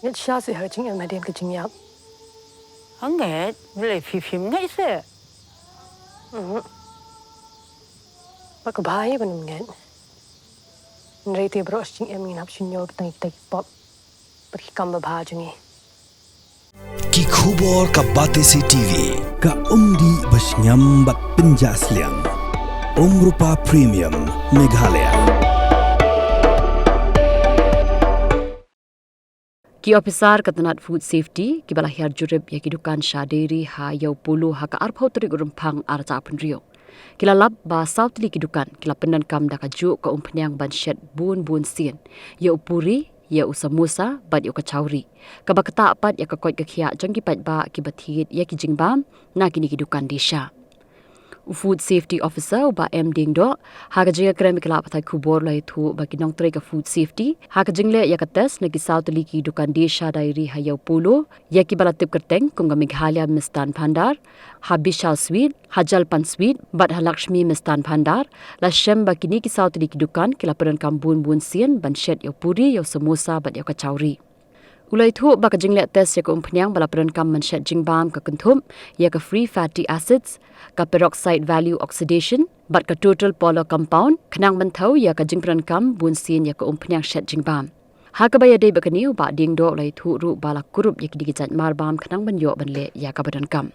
一下子还经验买点个经验。Hangget, boleh fifim ngai se. Pak bahaya pun mungkin. Neriti beros cing emin hap sunyo kita kita pop. Pergi kamba bahaju ni. Ki khubor ka bate si TV ka umdi basnyam bak penjaslian. Rupa Premium Meghalaya. Ki officer katanat food safety ki balahir jurib ya ki dukan shaderi ha yau pulu ha ka arphau trik rumpang arca penrio. Kila lab ba south li ki dukan kila penan kam da ka ju ka umpanyang ban shed bun sien. Ya upuri ya usamusa bat ya kachauri. Ka bakata pat ya ka koit ka khia jangki pat ba ki bathit ya ki jingbam na kini ki dukan disha. Food safety officer ba M Dingdo haga jinga krem kala pathai khubor lai thu ba kinong tre ka food safety haga jingle ya ka test na ki south li ki dukan desha diary hayau polo ya ki bala tip kerteng kum ga Meghalaya Mistan Bhandar habishal sweet hajal pan sweet bat halakshmi Mistan Bhandar la shem ba kini ki south li ki dukan kila peran kambun sien ban shed yo puri yo samosa bat yo kachauri. Ulai thu ba ka jingle test ya ka umpanyang bala peran kam man shed jingbam ka kunthum ya ka free fatty acids ka peroxide value oxidation bat ka total polar compound khnang man thau ya ka jingpran kam bun sin ya ka umpanyang shed jingbam ha ka ba ya dei ba ka niu ba ding do ulai thu ru bala kurup ya ki digijat marbam khnang ban yo ban le ya ka badan kam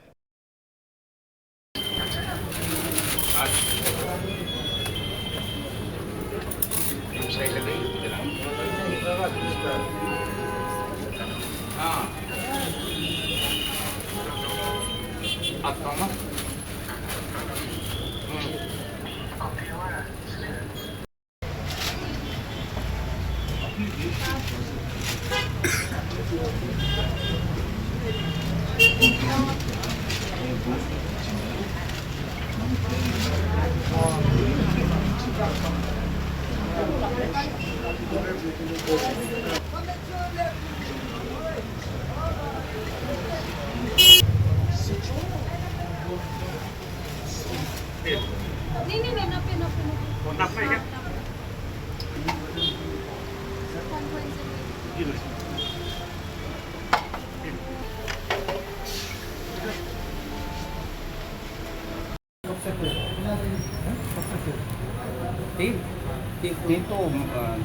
तीन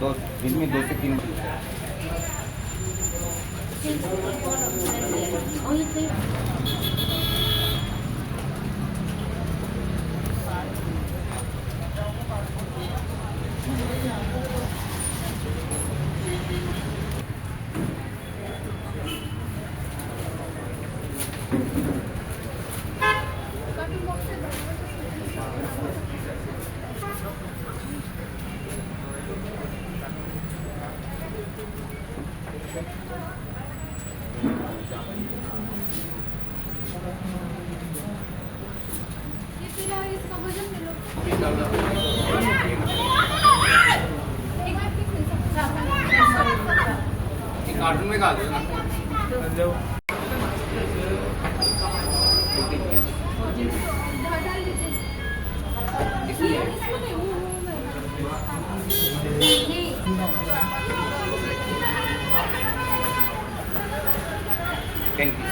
तो दिन में 2 से 3 कार्टून में खा देना Thank you.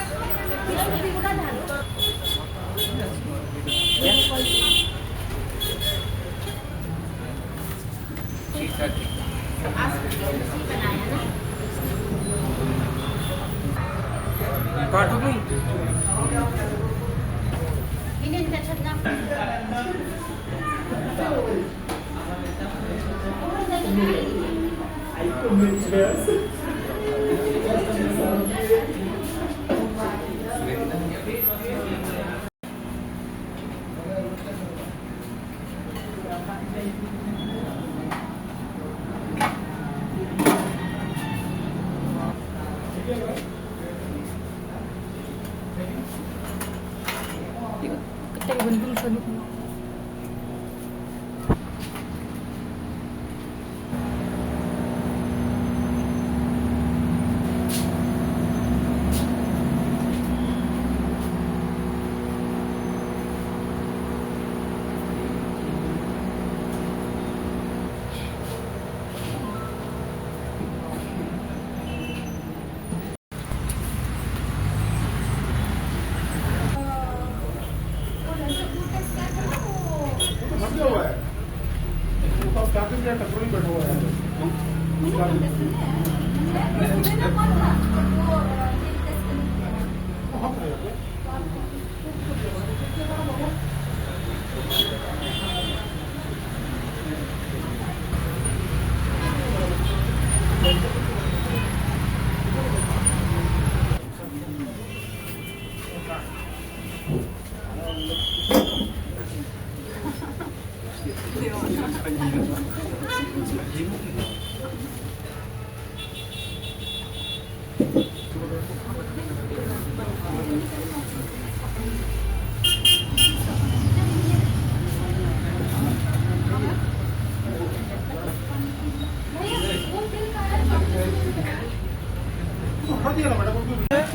Cartoon में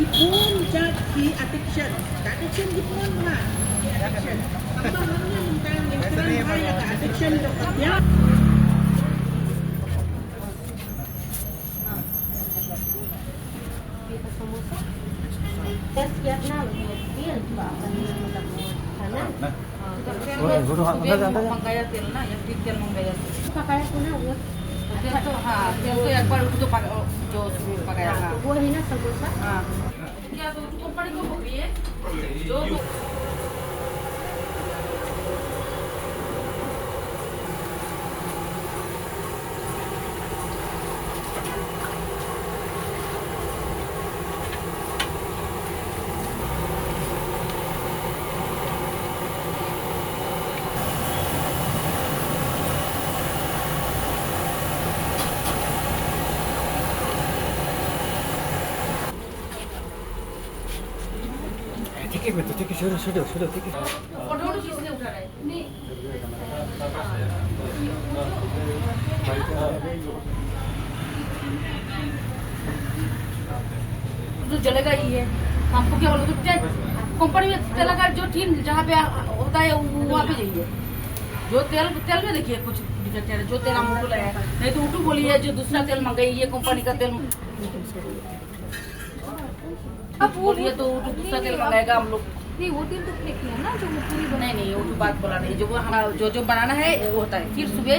Ipon jadi addiction. Addiction ipon mah. Addiction. Tambahannya tentang yang terang kaya addiction ya. तो जलेगा ही है। हमको क्या बोलो तो कंपनी में तेल का जो टीम जहाँ पे होता है वहाँ पे जाइए। जो तेल में देखिए कुछ डिफेक्ट है। जो तेल हम उठू लाया नहीं तो उठू बोलिए जो दूसरा तेल मंगाई ये कंपनी का तेल अब बोलिए तो दूसरा तेल मंगाएगा हम लोग। नहीं वो तेल तो फेंक लिया ना जो वो पूरी नहीं वो तो बात बोला नहीं। जो वो हम जो बनाना है वो होता है। फिर सुबह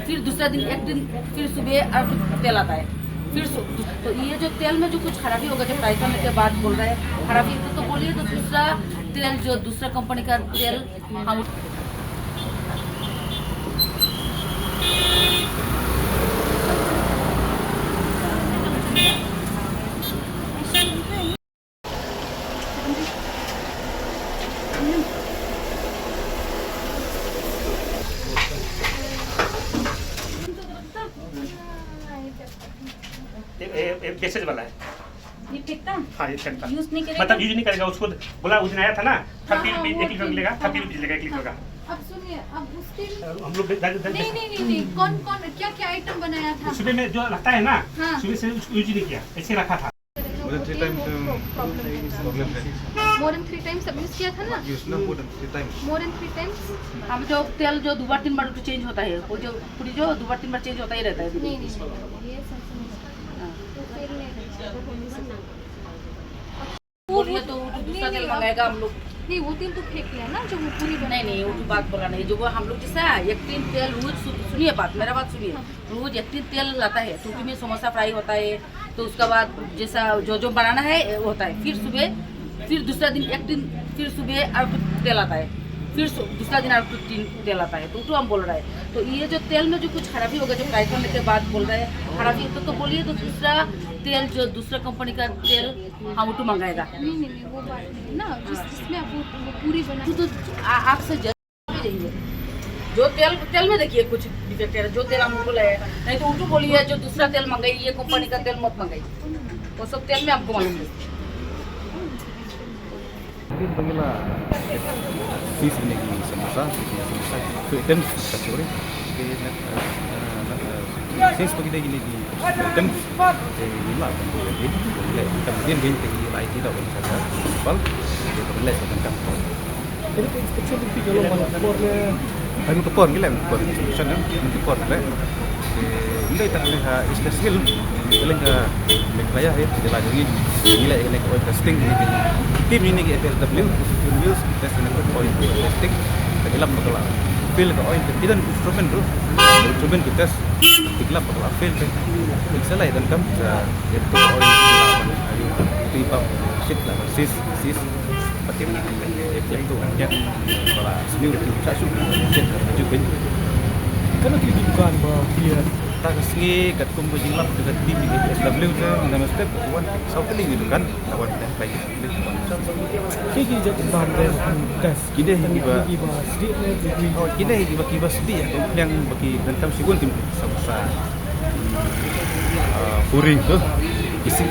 फिर दूसरा दिन एक दिन फिर सुबह और तेल आता है। फिर तो ये जो तेल में जो कुछ खराबी होगा जो फ्राई करने के बाद बोल रहा है खराबी तो बोलिए तो दूसरा तेल जो दूसरा कंपनी का तेल हम बेसेज वाला है। ये फेंकता हाँ ये फेंकता यूज नहीं करेगा मतलब यूज नहीं करेगा। उसको बोला उस दिन आया था ना 30 रुपये 1 लीटर लेगा 30 रुपये लेगा 1 लीटर का। अब सुनिए अब उसके हम लोग नहीं कौन क्या क्या आइटम बनाया था सुबह में जो लगता है ना हाँ। सुबह से उसको यूज नहीं किया ऐसे रखा था। मोर देन 3 टाइम्स सब यूज किया था ना मोर देन 3 टाइम्स हम जो तेल जो 2-3 बार चेंज होता है वो जो पूरी जो 2-3 बार चेंज होता ही रहता है। नहीं ये सब तेल नहीं बोलिए तो दूसरा तेल मंगाएगा हम लोग। नहीं वो तेल तो फेंक लिया ना जो वो पूरी नहीं वो तो बात बोला नहीं। जो वो हम लोग जैसा एक दिन तेल रोज सुनिए बात मेरा बात सुनिए रोज एक दिन तेल लाता है टूटी में समोसा फ्राई होता है तो उसका बाद जैसा जो बनाना है होता है। फिर सुबह फिर दूसरा दिन एक दिन फिर सुबह और तेल आता है। फिर दूसरा दिन और तेल आता है तो हम बोल रहा है। तो ये जो तेल में जो कुछ खराबी होगा जो फ्राई करने के बाद बोल रहा है खराबी तो बोलिए तो दूसरा तेल जो दूसरा कंपनी का तेल हम उठू मंगाएगा। नहीं वो बात नहीं ना जिसमें आप वो पूरी बना तो आपसे जाइए जो तेल में देखिए कुछ डिफेक्ट है। जो तेल हम उठू लाया नहीं तो उठू बोलिए जो दूसरा तेल मंगाई ये कंपनी का तेल मत मंगाई वो सब तेल में आपको मालूम है। Fish ini semasa itu item kategori fish bagi dia ini di item lima jadi kemudian dia pergi lagi tidak boleh saja bal dia boleh dengan kapal jadi actually kalau mana topor gila topor solution topor le ini kita lihat istilah skill paling berkaya ya di lagi gila ini kalau testing tim ini ke FLW use test method point testing dalam masalah feel ke oil tidak instrumen tu test tikla bakal fail kan misalnya dan kam itu orang ayo tiba shit lah sis pati itu ya kalau sendiri itu satu shit maju kan Kan di dukaan bah dia tak sengi kat kumpu jilap dekat tim di SW tu nama step kawan sau kali gitu kan kawan dan baik kiki jat bahan dia gas kini yang tiba iba sedih ni begini kini tiba sedih yang bagi bentam sigun tim sama puring tu isi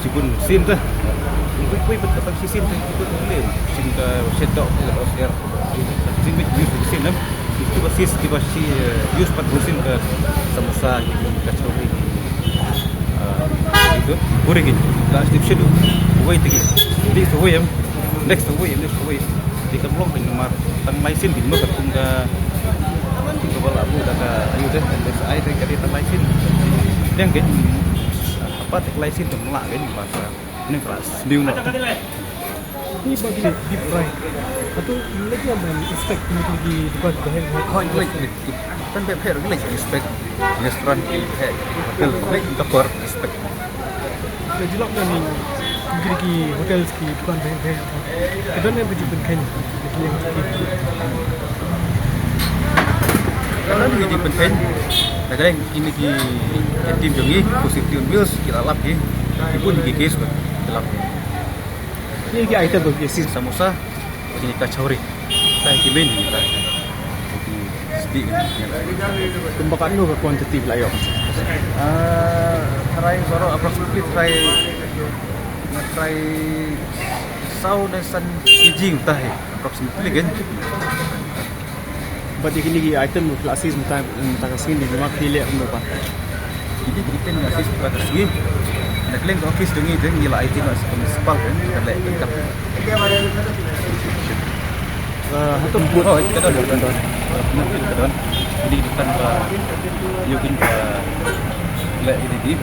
sigun sin tu kui betul sin tu ikut boleh sin ke sedok ke osir sin with sin nam tiba si use pat sin ke sama kacau itu puring itu dah step schedule way tegi di tu way next way di kablong bin nomor tang mai sin bin nomor tungga bala abu daga ayu deh ai deh kadi tang mai sin yang ke apa tek lai sin tu melak kan bahasa ini kelas new nak ni bagi deep fry atau lagi yang expect lagi depan bahan kau lagi kan beper lagi expect restoran hotel lagi kapur expect jadi lok ni lagi hotel ski depan bahan kita ni baju penken lagi yang kalau di penken kadang ini di tim jongi positif wheels kita lap ni pun di case lap ni lagi item bagi isi samosa ini kacori tai kimen kita sedih tembakan lu ke kuantiti lah yo try soro approximately try sau dan kijing tahi approximately kan berarti kini item klasis mutai sini di rumah pilih apa jadi kita ni asis atas sini nak link office dengi deng nila item as municipal kan kalau lengkap atau oh itu dah don jadi depan yukin lek ini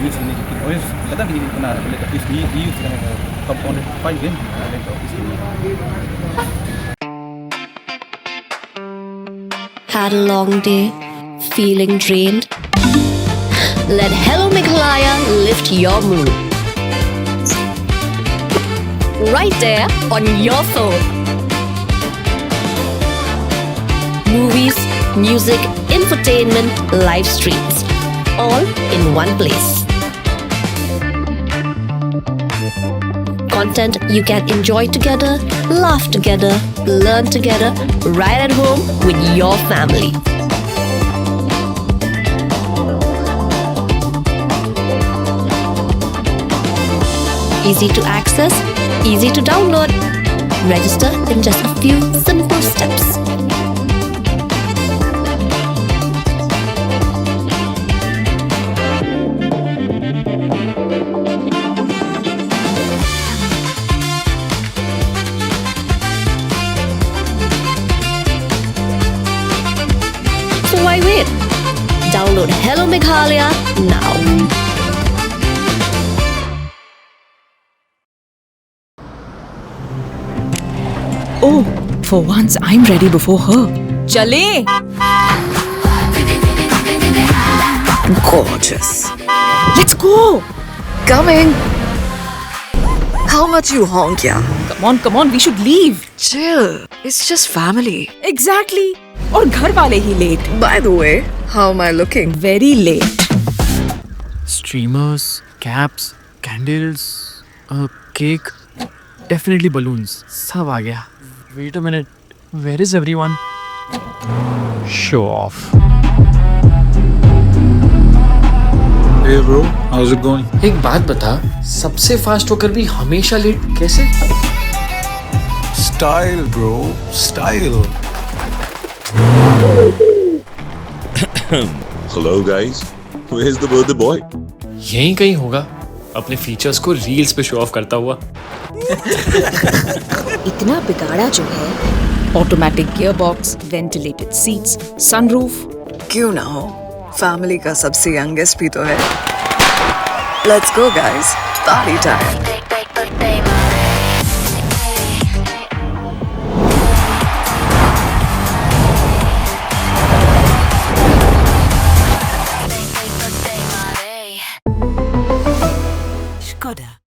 use ini yukin oil kadang ini benar boleh tapi di use kan component fine kan link office ini Had a long day, feeling drained? Let Hello Meghalaya lift your mood. Right there on your phone. Movies, music, infotainment, live streams, all in one place. Content you can enjoy together, laugh together, learn together, right at home with your family. Easy to access, easy to download. Register in just a few simple steps. Why wait? Download Hello Meghalaya now. Oh, for once I'm ready before her. Chale! Gorgeous. Let's go! Coming. How much you honk, yeah? Come on, we should leave. Chill. It's just family. Exactly. और घर वाले ही late. By the way, how am I looking? Very late. Streamers, caps, candles, a cake, definitely balloons. सब आ गया. Wait a minute. Where is everyone? Show off. Hey bro, how's it going? एक बात बता, सबसे फास्ट होकर भी हमेशा लेट कैसे? Style bro, style. Hello guys, where's the birthday boy? यहीं कहीं होगा, अपने फीचर्स को रील्स पे शो ऑफ करता हुआ. इतना बिगाड़ा जो है. Automatic gearbox, ventilated seats, sunroof. क्यों ना हो? Family का सबसे youngest भी तो है. Let's go guys, party time. Skoda.